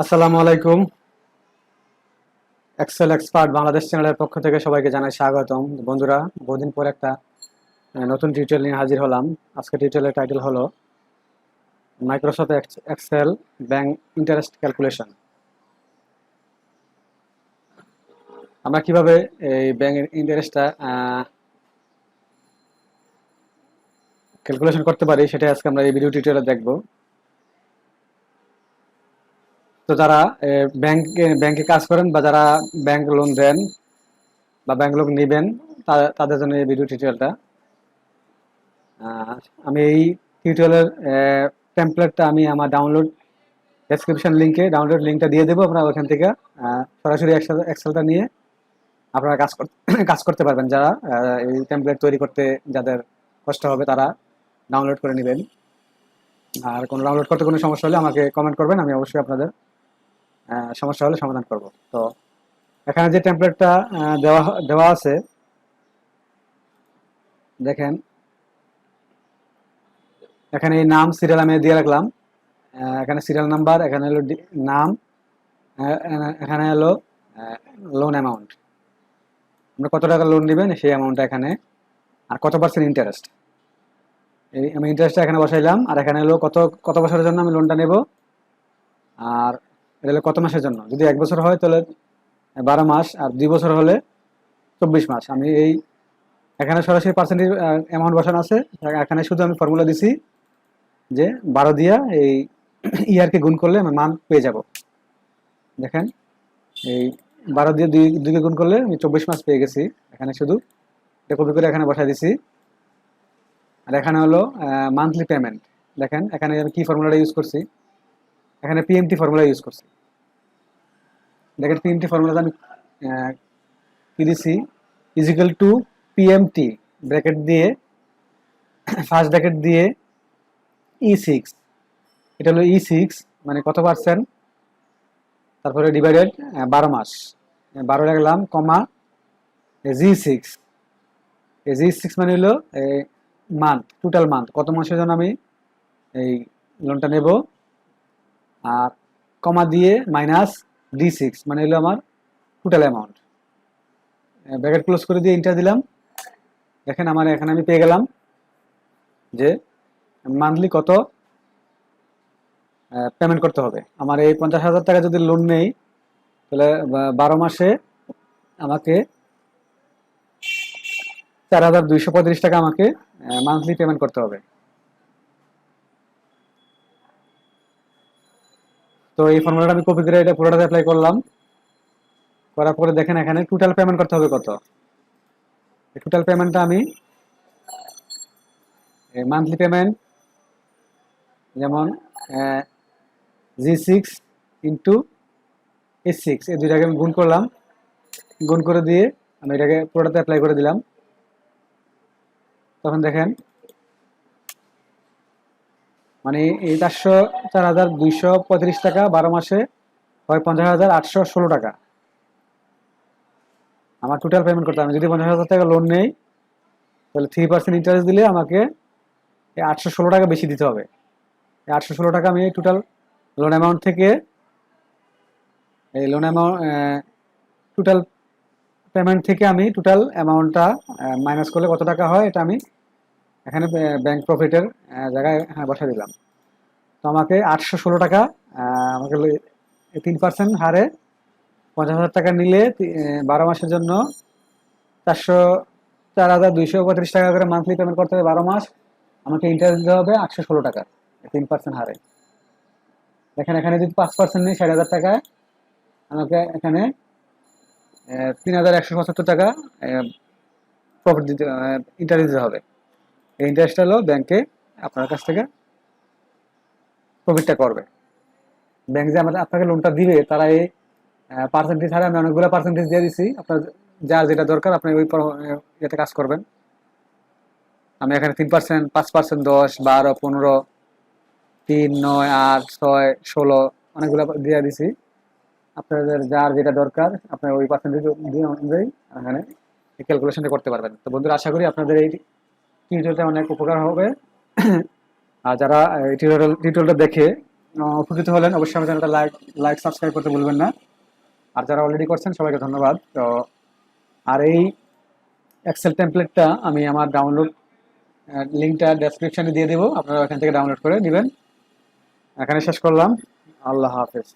আসসালামু আলাইকুম। Excel expert Bangladesh চ্যানেলের পক্ষ থেকে সবাইকে জানাই স্বাগতম। বন্ধুরা, বহুদিন পর একটা নতুন টিউটোরিয়াল নিয়ে হাজির হলাম। আজকে টিউটোরিয়ালের টাইটেল হলো Microsoft Excel bank interest calculation. আমরা কিভাবে এই ব্যাংকের ইন্টারেস্টটা ক্যালকুলেশন করতে পারি সেটা আজকে আমরা এই ভিডিও টিউটোরিয়ালে দেখব। তো যারা ব্যাংকে কাজ করেন বা যারা ব্যাংক লোন দেন বা ব্যাংক লোন নেবেন তাদের জন্য এই ভিডিও টিউটোরিয়ালটা। আমি এই টিউটোরিয়ালের টেমপ্লেটটা আমি আমার ডেসক্রিপশন লিঙ্কে ডাউনলোড লিঙ্কটা দিয়ে দেবো। আপনারা ওখান থেকে সরাসরি এক্সেলটা নিয়ে আপনারা কাজ করতে পারবেন। যারা এই টেমপ্লেট তৈরি করতে যাদের কষ্ট হবে তারা ডাউনলোড করে নেবেন। আর কোনো ডাউনলোড করতে কোনো সমস্যা হলে আমাকে কমেন্ট করবেন, আমি অবশ্যই আপনাদের সমস্যা হলে সমাধান করব। তো এখানে যে টেমপ্লেটটা দেওয়া আছে দেখেন, এখানে এই নাম সিরিয়াল আমি দিয়ে রাখলাম। এখানে সিরিয়াল নাম্বার, এখানে হলো নাম, এখানে হলো লোন অ্যামাউন্ট, আপনি কত টাকা লোন নেবেন সেই অ্যামাউন্টটা এখানে, আর কত পার্সেন্ট ইন্টারেস্ট, এই আমি ইন্টারেস্টটা এখানে বসাইলাম। আর এখানে হলো কত কত বছরের জন্য আমি লোনটা নেব, আর এটা হলো কত মাসের জন্য। যদি 1 বছর হয় তাহলে 12 মাস, আর 2 বছর হলে 24 মাস। আমি এই এখানে সরাসরি পার্সেন্টেজ অ্যামাউন্ট বসানো আছে। এখানে শুধু আমি ফর্মুলা দিছি যে 12 দিয়া এই ইয়ারকে গুণ করলে আমি মান পেয়ে যাব। দেখেন, এই 12 দিয়ে দুইকে গুণ করলে আমি 24 মাস পেয়ে গেছি। এখানে শুধু এটা কপি করে এখানে বসাই দিছি। আর এখানে হলো মান্থলি পেমেন্ট। দেখেন এখানে আমি কি ফর্মুলাটা ইউজ করছি, এখানে পিএমটি ফর্মুলা ইউজ করছি। দেখেন পিএমটি ফর্মুলাটা আমি কি দিছি, ইজিক্যাল টু পিএমটি ব্র্যাকেট দিয়ে ফার্স্ট ব্র্যাকেট দিয়ে E6, এটা হলো E6 মানে কত পার্সেন্ট, তারপরে ডিভাইডেড 12 মাস, 12 রাখলাম, কমা G6। এই G6 মানে হলো মান্থ, টোটাল মান্থ, কত মাসের জন্য আমি এই লোনটা নেব, আর কমা দিয়ে মাইনাস D6 মানে হলো আমার টোটাল অ্যামাউন্ট। ব্র্যাকেট ক্লোজ করে দিয়ে এন্টার দিলাম। দেখেন আমার এখানে আমি পেয়ে গেলাম যে মান্থলি কত পেমেন্ট করতে হবে। আমার এই 50,000 টাকা যদি লোন নেই তাহলে 12 মাসে আমাকে 4,235 টাকা আমাকে মান্থলি পেমেন্ট করতে হবে। তো এই ফর্মুলাটা আমি কপি করে এটা পুরোটাতে অ্যাপ্লাই করলাম। করার পরে দেখেন এখানে টোটাল পেমেন্ট করতে হবে কত। টোটাল পেমেন্টটা আমি মান্থলি পেমেন্ট যেমন G6 ইন্টু E6, এই দুইটাকে আমি গুণ করলাম। গুণ করে দিয়ে আমি এটাকে পুরোটাতে অ্যাপ্লাই করে দিলাম। তখন দেখেন মানে এই 4,235 টাকা 12 মাসে হয় 50,816 টাকা আমার টোটাল পেমেন্ট করতে হবে। যদি 50,000 টাকা লোন নেই তাহলে 3% ইন্টারেস্ট দিলে আমাকে 816 টাকা বেশি দিতে হবে। 816 টাকা আমি টোটাল লোন অ্যামাউন্ট থেকে, এই লোন অ্যামাউন্ট টোটাল পেমেন্ট থেকে আমি টোটাল অ্যামাউন্টটা মাইনাস করলে কত টাকা হয় এটা আমি এখানে ব্যাংক প্রফিটের জায়গায় বসা দিলাম। তো আমাকে 816 টাকা আমাকে 3% হারে 50,000 টাকা নিলে 12 মাসের জন্য 4,235 টাকা করে মান্থলি পেমেন্ট করতে হবে 12 মাস। আমাকে ইন্টারেস্ট দিতে হবে 816 টাকা 3% হারে। দেখেন এখানে যদি 5% নিই 60,000 টাকায় আমাকে এখানে 3,175 টাকা প্রফিট দিতে, ইন্টারেস্ট দিতে হবে। এই ইন্টারেস্টটা হলো ব্যাংকে আপনার কাছ থেকে প্রফিটটা করবে। ব্যাংক যে আপনাকে লোনটা দিবে তারা এই পার্সেন্টেজ হারে, আমি অনেকগুলো পার্সেন্টেজ দিয়ে দিচ্ছি, আপনার যার যেটা দরকার আপনি ওই ইয়েতে কাজ করবেন। আমি এখানে 3%, 5%, 10, 12, 15, 3, 9, 8, 6, 16 অনেকগুলো দিয়ে দিছি। আপনাদের যার যেটা দরকার আপনার ওই পার্সেন্টেজ দিয়ে অনুযায়ী এখানে ক্যালকুলেশনটা করতে পারবেন। তো বন্ধুরা, আশা করি আপনাদের এই টিউটোরিয়ালটা অনেক উপকার হবে। আর যারা এই টিউটোরিয়ালটা দেখে উপকৃত হলেন, অবশ্যই আমার চ্যানেলটা লাইক সাবস্ক্রাইব করতে ভুলবেন না। আর যারা অলরেডি করছেন সবাইকে ধন্যবাদ। তো আর এই এক্সেল টেমপ্লেটটা আমি আমার ডাউনলোড লিঙ্কটা ডেসক্রিপশনে দিয়ে দেবো, আপনারা এখান থেকে ডাউনলোড করে নেবেন। এখানে শেষ করলাম। আল্লাহ হাফেজ।